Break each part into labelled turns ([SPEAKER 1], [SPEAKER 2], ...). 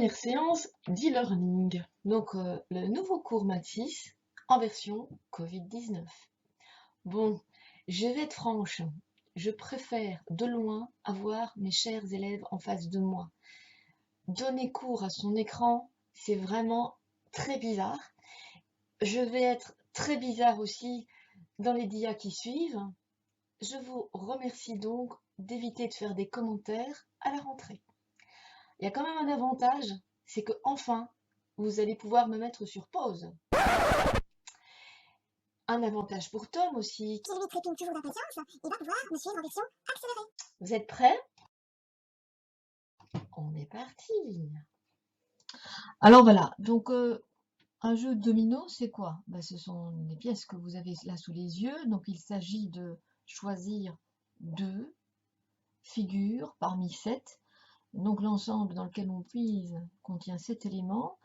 [SPEAKER 1] première séance d'e-learning. Donc, le nouveau cours Mathis en version Covid-19. Bon, je vais être franche, je préfère de loin avoir mes chers élèves en face de moi. Donner cours à son écran, c'est vraiment très bizarre. Je vais être très bizarre aussi dans les dias qui suivent. Je vous remercie donc d'éviter de faire des commentaires à la rentrée. Il y a quand même un avantage, c'est que enfin, vous allez pouvoir me mettre sur pause. Un avantage pour Tom aussi.
[SPEAKER 2] Qui lui trépigne toujours d'impatience, il va pouvoir me suivre en version accélérée.
[SPEAKER 1] Vous êtes prêts? On est parti. Alors voilà, donc un jeu de domino, c'est quoi? Ce sont les pièces que vous avez là sous les yeux. Donc il s'agit de choisir 2 figures parmi 7. Donc l'ensemble dans lequel on puise contient 7 éléments.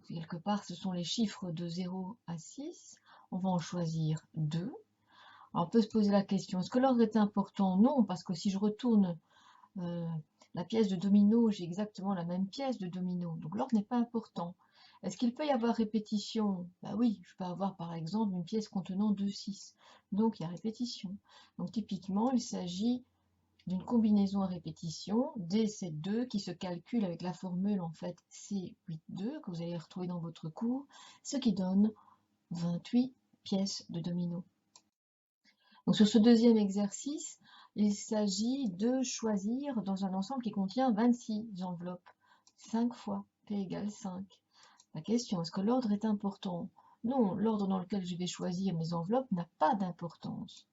[SPEAKER 1] Quelque part, ce sont les chiffres de 0 à 6. On va en choisir 2. Alors, on peut se poser la question, est-ce que l'ordre est important? Non, parce que si je retourne la pièce de domino, j'ai exactement la même pièce de domino. Donc, l'ordre n'est pas important. Est-ce qu'il peut y avoir répétition? Oui, je peux avoir par exemple une pièce contenant 2 6. Donc, il y a répétition. Donc, typiquement, il s'agit d'une combinaison à répétition D7-2 qui se calcule avec la formule en fait C8-2 que vous allez retrouver dans votre cours, ce qui donne 28 pièces de domino. Donc sur ce deuxième exercice, il s'agit de choisir dans un ensemble qui contient 26 enveloppes, 5 fois P égale 5. La question, est-ce que l'ordre est important? Non, l'ordre dans lequel je vais choisir mes enveloppes n'a pas d'importance.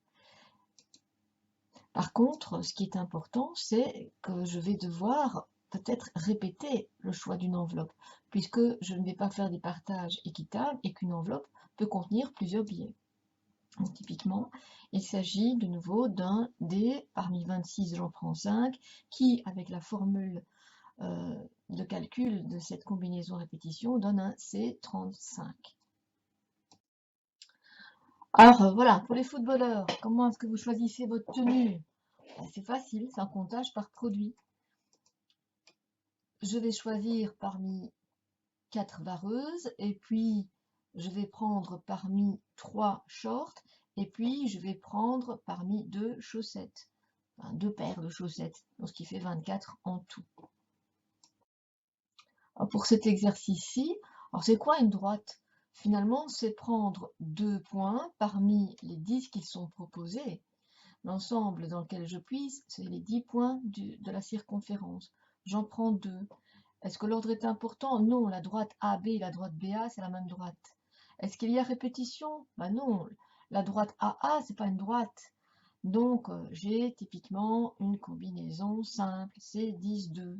[SPEAKER 1] Par contre, ce qui est important, c'est que je vais devoir peut-être répéter le choix d'une enveloppe, puisque je ne vais pas faire des partages équitables et qu'une enveloppe peut contenir plusieurs billets. Donc, typiquement, il s'agit de nouveau d'un dé, parmi 26 j'en prends 5, qui, avec la formule de calcul de cette combinaison répétition, donne un C35. Alors voilà, pour les footballeurs, comment est-ce que vous choisissez votre tenue? C'est facile, c'est un comptage par produit. Je vais choisir parmi 4 vareuses, et puis je vais prendre parmi 3 shorts, et puis je vais prendre parmi 2 chaussettes, enfin 2 paires de chaussettes, donc ce qui fait 24 en tout. Alors pour cet exercice-ci, alors c'est quoi une droite? Finalement, c'est prendre 2 points parmi les 10 qui sont proposés. L'ensemble dans lequel je puise, c'est les 10 points de la circonférence. J'en prends 2. Est-ce que l'ordre est important? Non, la droite AB et la droite BA, c'est la même droite. Est-ce qu'il y a répétition? Non, la droite AA, c'est pas une droite. Donc, j'ai typiquement une combinaison simple, c'est 10, 2.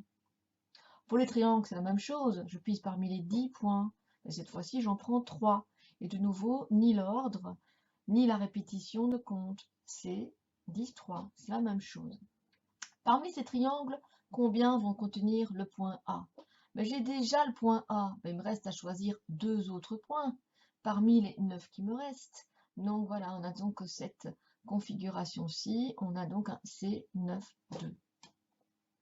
[SPEAKER 1] Pour les triangles, c'est la même chose. Je pise parmi les 10 points. Et cette fois-ci, j'en prends 3. Et de nouveau, ni l'ordre, ni la répétition ne comptent. C'est 10, 3. C'est la même chose. Parmi ces triangles, combien vont contenir le point A? J'ai déjà le point A, il me reste à choisir 2 autres points parmi les 9 qui me restent. Donc voilà, on a donc cette configuration-ci, on a donc un C9, 2.